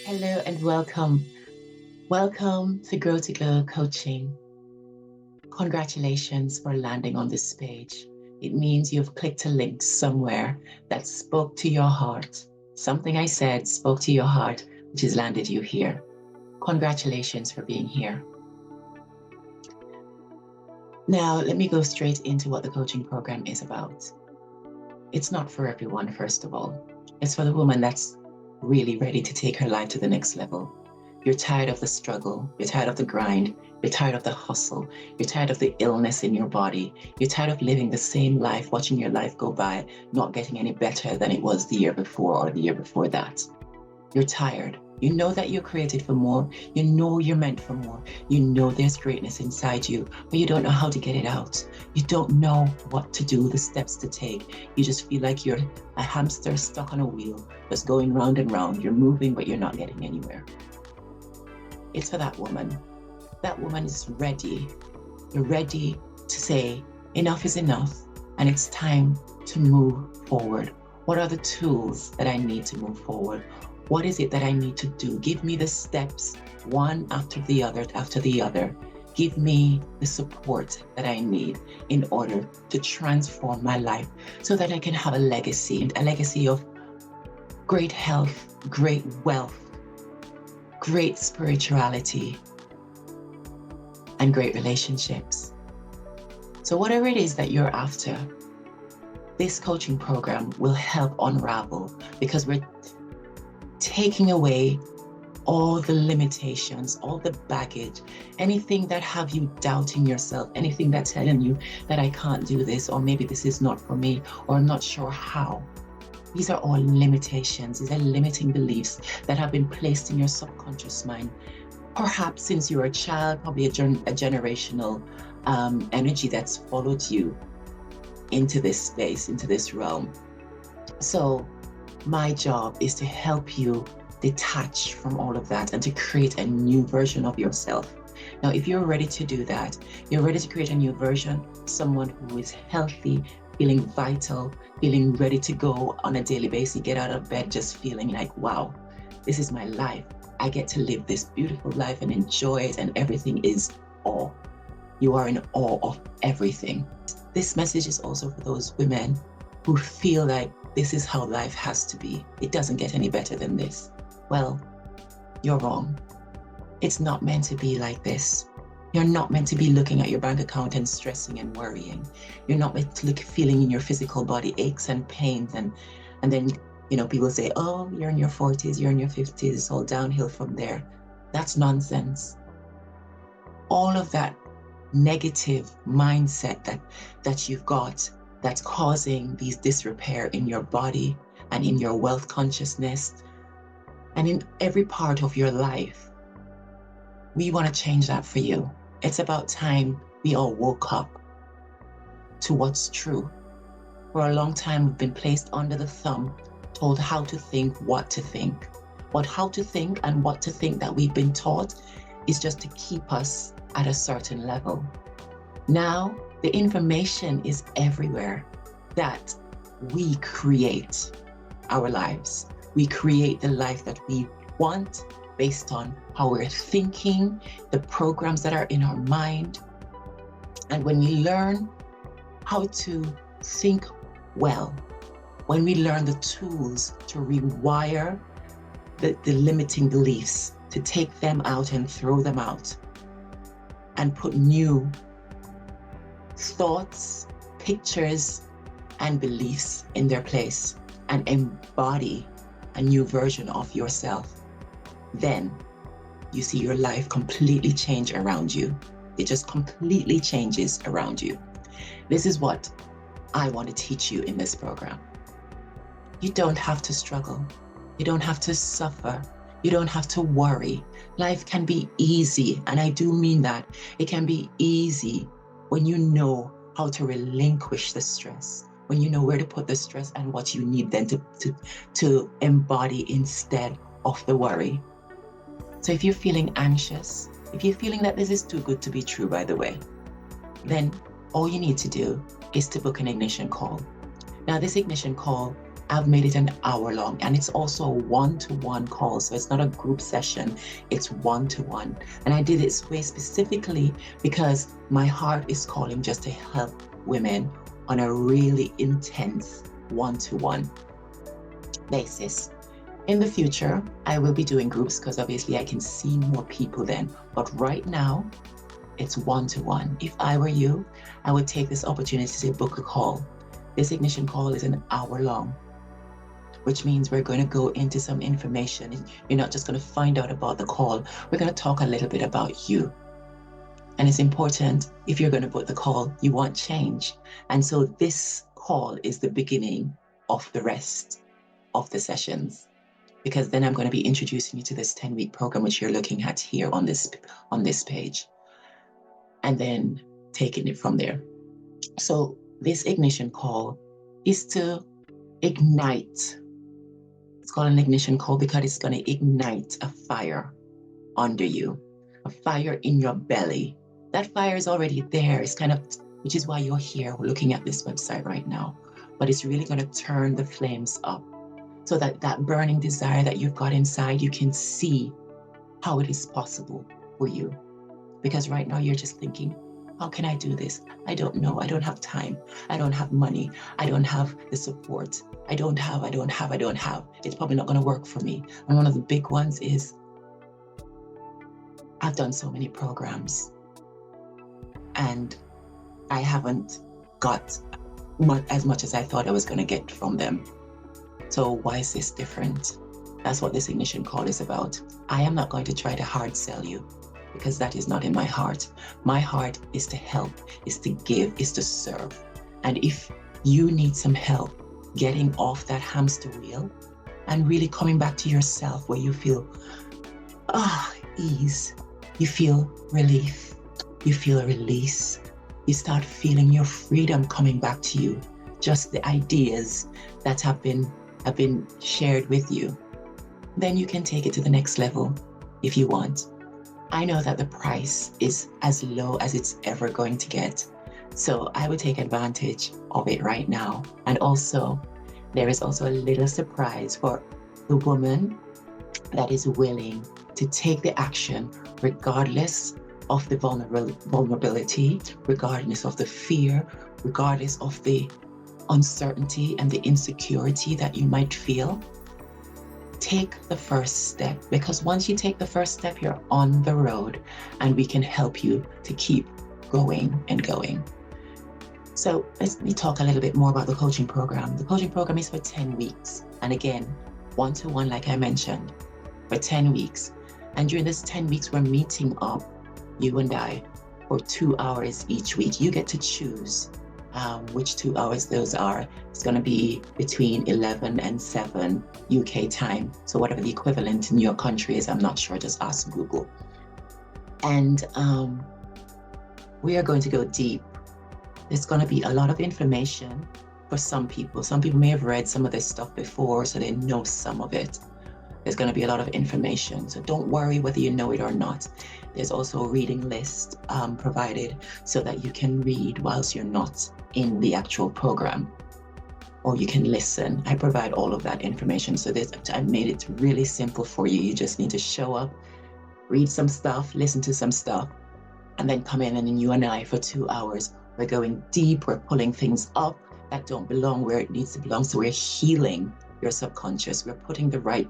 Hello and welcome. Welcome to Glow Coaching. Congratulations for landing on this page. It means you've clicked a link somewhere that spoke to your heart. Something I said spoke to your heart, which has landed you here. Congratulations for being here. Now, let me go straight into what the coaching program is about. It's not for everyone, first of all. It's for the woman that's really ready to take her life to the next level. You're tired of the struggle. You're tired of the grind. You're tired of the hustle. You're tired of the illness in your body. You're tired of living the same life, watching your life go by, not getting any better than it was the year before or the year before that. You're tired. You know that you're created for more. You know you're meant for more. You know there's greatness inside you, but you don't know how to get it out. You don't know what to do, the steps to take. You just feel like you're a hamster stuck on a wheel, just going round and round. You're moving, but you're not getting anywhere. It's for that woman. That woman is ready. You're ready to say, enough is enough, and it's time to move forward. What are the tools that I need to move forward? What is it that I need to do? Give me the steps, one after the other, after the other. Give me the support that I need in order to transform my life so that I can have a legacy of great health, great wealth, great spirituality, and great relationships. So whatever it is that you're after, this coaching program will help unravel, because we're taking away all the limitations, all the baggage, anything that have you doubting yourself, anything that's telling you that I can't do this, or maybe this is not for me, or I'm not sure how. These are all limitations. These are limiting beliefs that have been placed in your subconscious mind, perhaps since you were a child, probably a generational energy that's followed you into this space, into this realm. So my job is to help you detach from all of that and to create a new version of yourself. Now, if you're ready to do that, you're ready to create a new version, someone who is healthy, feeling vital, feeling ready to go on a daily basis, get out of bed, just feeling like, wow, this is my life. I get to live this beautiful life and enjoy it, and everything is awe. You are in awe of everything. This message is also for those women who feel like this is how life has to be. It doesn't get any better than this. Well, you're wrong. It's not meant to be like this. You're not meant to be looking at your bank account and stressing and worrying. You're not meant to look feeling in your physical body aches and pains, and then people say, oh, you're in your 40s, you're in your 50s, it's all downhill from there. That's nonsense. All of that negative mindset that you've got that's causing these disrepair in your body and in your wealth consciousness and in every part of your life. We want to change that for you. It's about time we all woke up to what's true. For a long time, we've been placed under the thumb, told how to think, what to think. But how to think and what to think that we've been taught is just to keep us at a certain level. Now, the information is everywhere that we create our lives. We create the life that we want based on how we're thinking, the programs that are in our mind. And when we learn how to think well, when we learn the tools to rewire the limiting beliefs, to take them out and throw them out, and put new thoughts, pictures, and beliefs in their place, and embody a new version of yourself, then you see your life completely change around you. It just completely changes around you. This is what I want to teach you in this program. You don't have to struggle. You don't have to suffer. You don't have to worry. Life can be easy, and I do mean that. It can be easy when you know how to relinquish the stress, when you know where to put the stress and what you need then to embody instead of the worry. So if you're feeling anxious, if you're feeling that this is too good to be true, by the way, then all you need to do is to book an ignition call. Now, this ignition call I've made it an hour long, and it's also a one-to-one call. So it's not a group session, it's one-to-one. And I did it way specifically because my heart is calling just to help women on a really intense one-to-one basis. In the future, I will be doing groups because obviously I can see more people then. But right now, it's one-to-one. If I were you, I would take this opportunity to book a call. This ignition call is an hour long, which means we're going to go into some information. You're not just going to find out about the call. We're going to talk a little bit about you. And it's important, if you're going to book the call, you want change. And so this call is the beginning of the rest of the sessions, because then I'm going to be introducing you to this 10-week program, which you're looking at here on this page, and then taking it from there. So this ignition call is to ignite. It's called an ignition call because it's going to ignite a fire under you, a fire in your belly. That fire is already there. It's kind of, which is why you're here looking at this website right now. But it's really going to turn the flames up so that that burning desire that you've got inside, you can see how it is possible for you. Because right now you're just thinking, how can I do this? I don't know. I don't have time. I don't have money. I don't have the support. I don't have. It's probably not going to work for me. And one of the big ones is, I've done so many programs and I haven't got as much as I thought I was going to get from them. So why is this different? That's what this ignition call is about. I am not going to try to hard sell you, because that is not in my heart. My heart is to help, is to give, is to serve. And if you need some help getting off that hamster wheel and really coming back to yourself, where you feel ease, you feel relief, you feel a release, you start feeling your freedom coming back to you, just the ideas that have been shared with you, then you can take it to the next level if you want. I know that the price is as low as it's ever going to get, so I would take advantage of it right now. And also, there is also a little surprise for the woman that is willing to take the action regardless of the vulnerability, regardless of the fear, regardless of the uncertainty and the insecurity that you might feel. Take the first step, because once you take the first step, you're on the road, and we can help you to keep going and going. So let me talk a little bit more about the coaching program. The coaching program is for 10 weeks. And again, one-to-one, like I mentioned, for 10 weeks. And during this 10 weeks, we're meeting up, you and I, for 2 hours each week. You get to choose which 2 hours those are. It's going to be between 11 and 7 UK time. So whatever the equivalent in your country is, I'm not sure, just ask Google. And we are going to go deep. There's going to be a lot of information for some people. Some people may have read some of this stuff before, so they know some of it. There's going to be a lot of information, so don't worry whether you know it or not. There's also a reading list provided so that you can read whilst you're not in the actual program, or you can listen. I provide all of that information. So I made it really simple for you. You just need to show up, read some stuff, listen to some stuff, and then come in, and then you and I for 2 hours, we're going deep. We're pulling things up that don't belong where it needs to belong. So we're healing your subconscious. We're putting the right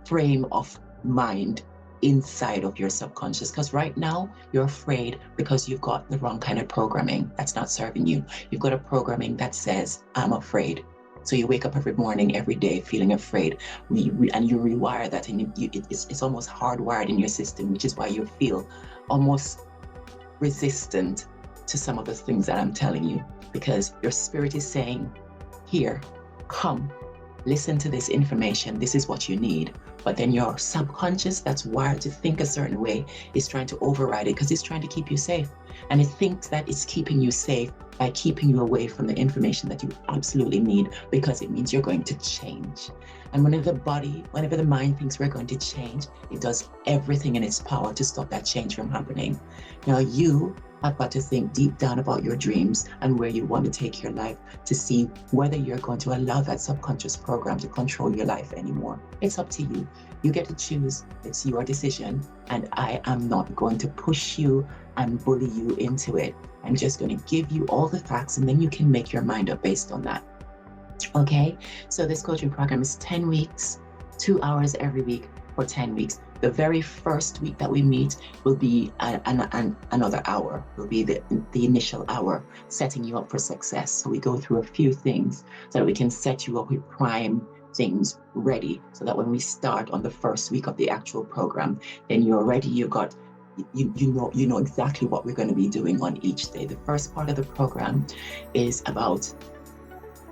frame of mind inside of your subconscious, because right now you're afraid because you've got the wrong kind of programming that's not serving you. You've got a programming that says, I'm afraid. So you wake up every morning, every day feeling afraid, and you rewire that, and it's almost hardwired in your system, which is why you feel almost resistant to some of the things that I'm telling you, because your spirit is saying, here, come, listen to this information. This is what you need. But then your subconscious, that's wired to think a certain way, is trying to override it because it's trying to keep you safe. And it thinks that it's keeping you safe by keeping you away from the information that you absolutely need, because it means you're going to change. And whenever the mind thinks we're going to change, it does everything in its power to stop that change from happening. Now, you have got to think deep down about your dreams and where you want to take your life to see whether you're going to allow that subconscious program to control your life anymore. It's up to you. You get to choose. It's your decision. And I am not going to push you and bully you into it. I'm just going to give you all the facts, and then you can make your mind up based on that. Okay, so this coaching program is 10 weeks, 2 hours every week for 10 weeks. The very first week that we meet will be another hour, will be the initial hour, setting you up for success. So we go through a few things so that we can set you up with prime things ready, so that when we start on the first week of the actual program, then you're ready, you know exactly what we're going to be doing on each day. The first part of the program is about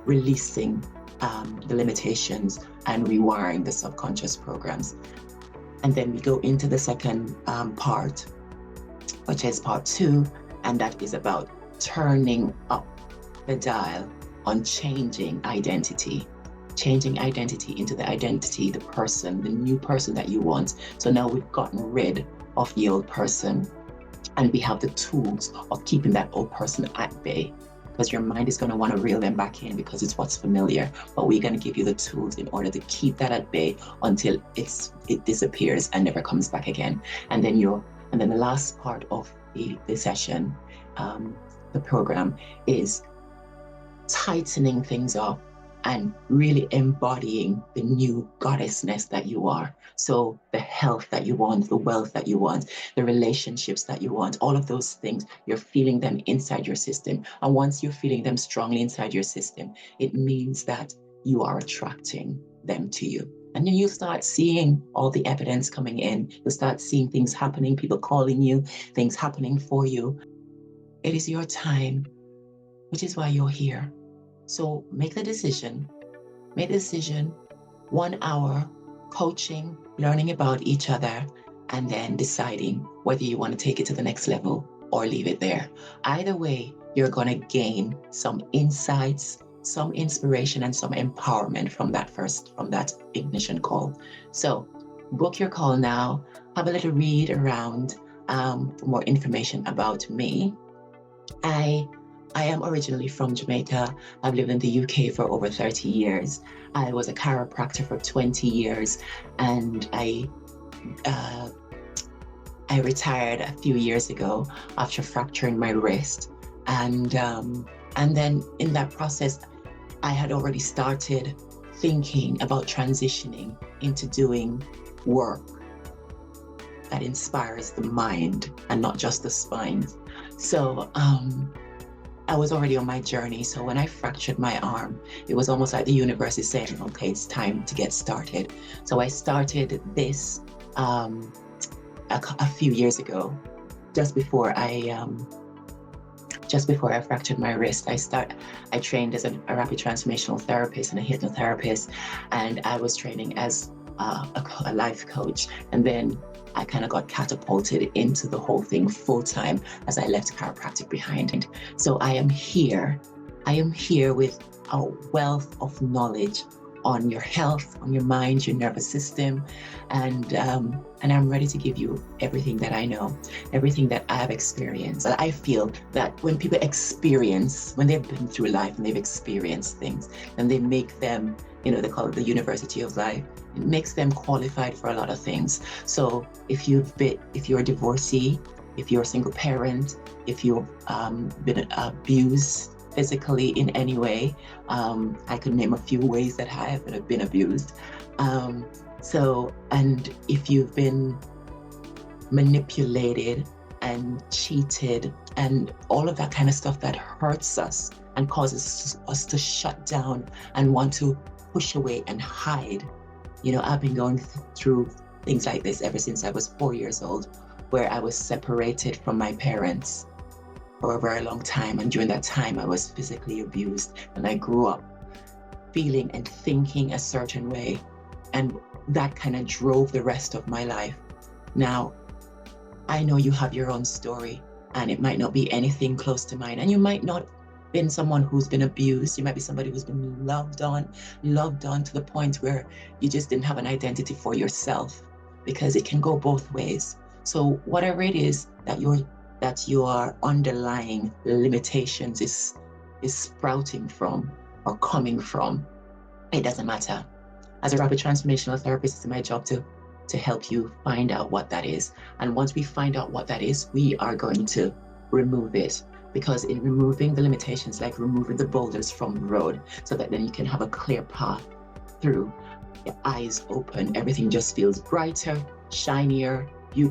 releasing the limitations and rewiring the subconscious programs. And then we go into the second part, which is part 2, and that is about turning up the dial on changing identity into the identity, the person, the new person that you want. So now we've gotten rid of the old person, and we have the tools of keeping that old person at bay, because your mind is going to want to reel them back in because it's what's familiar. But we're going to give you the tools in order to keep that at bay until it disappears and never comes back again. And then the last part of the session, the program, is tightening things up and really embodying the new goddessness that you are. So the health that you want, the wealth that you want, the relationships that you want, all of those things, you're feeling them inside your system. And once you're feeling them strongly inside your system, it means that you are attracting them to you. And then you start seeing all the evidence coming in. You start seeing things happening, people calling you, things happening for you. It is your time, which is why you're here. So make the decision. 1 hour coaching, learning about each other, and then deciding whether you want to take it to the next level or leave it there. Either way, you're going to gain some insights, some inspiration, and some empowerment from that ignition call. So book your call now. Have a little read around for more information about me. I am originally from Jamaica. I've lived in the UK for over 30 years. I was a chiropractor for 20 years, and I retired a few years ago after fracturing my wrist. And then in that process, I had already started thinking about transitioning into doing work that inspires the mind and not just the spine. So I was already on my journey. So when I fractured my arm, it was almost like the universe is saying, okay, it's time to get started. So I started this a few years ago, just before I fractured my wrist. I trained as a rapid transformational therapist and a hypnotherapist, and I was training as a life coach. And then I kind of got catapulted into the whole thing full time as I left chiropractic behind. So I am here with a wealth of knowledge on your health, on your mind, your nervous system, and I'm ready to give you everything that I know, everything that I have experienced. I feel that when people when they've been through life and they've experienced things, and they make them, they call it the University of Life. It makes them qualified for a lot of things. So if you're a divorcee, if you're a single parent, if you've been abused physically in any way, I could name a few ways that I have been abused. And if you've been manipulated and cheated and all of that kind of stuff that hurts us and causes us to shut down and want to push away and hide. I've been going through things like this ever since I was 4 years old, where I was separated from my parents for a very long time. And during that time, I was physically abused, and I grew up feeling and thinking a certain way. And that kind of drove the rest of my life. Now, I know you have your own story, and it might not be anything close to mine. And you might not been someone who's been abused. You might be somebody who's been loved on to the point where you just didn't have an identity for yourself, because it can go both ways. So whatever it is that you're that your underlying limitations is sprouting from or coming from. It doesn't matter. As a rapid transformational therapist, it's my job to help you find out what that is. And once we find out what that is, we are going to remove it. Because in removing the limitations, like removing the boulders from the road, so that then you can have a clear path through, your eyes open, everything just feels brighter, shinier,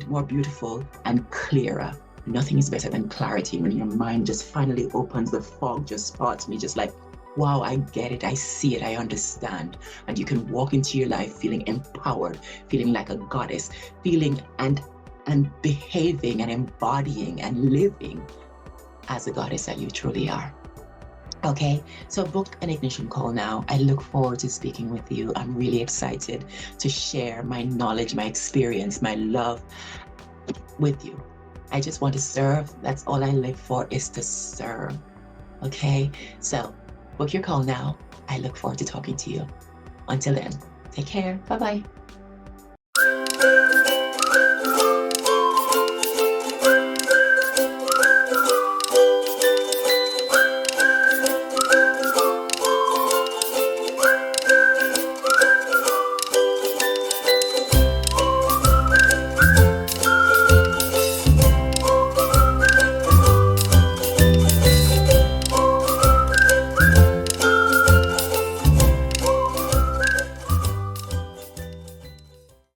more beautiful, and clearer. Nothing is better than clarity when your mind just finally opens, the fog just parts, and you're just like, wow, I get it, I see it, I understand. And you can walk into your life feeling empowered, feeling like a goddess, feeling and behaving and embodying and living as the goddess that you truly are. Okay, so book an ignition call now. I look forward to speaking with you. I'm really excited to share my knowledge, my experience, my love with you. I just want to serve. That's all I live for, is to serve. Okay, so book your call now. I look forward to talking to you. Until then, take care. Bye-bye.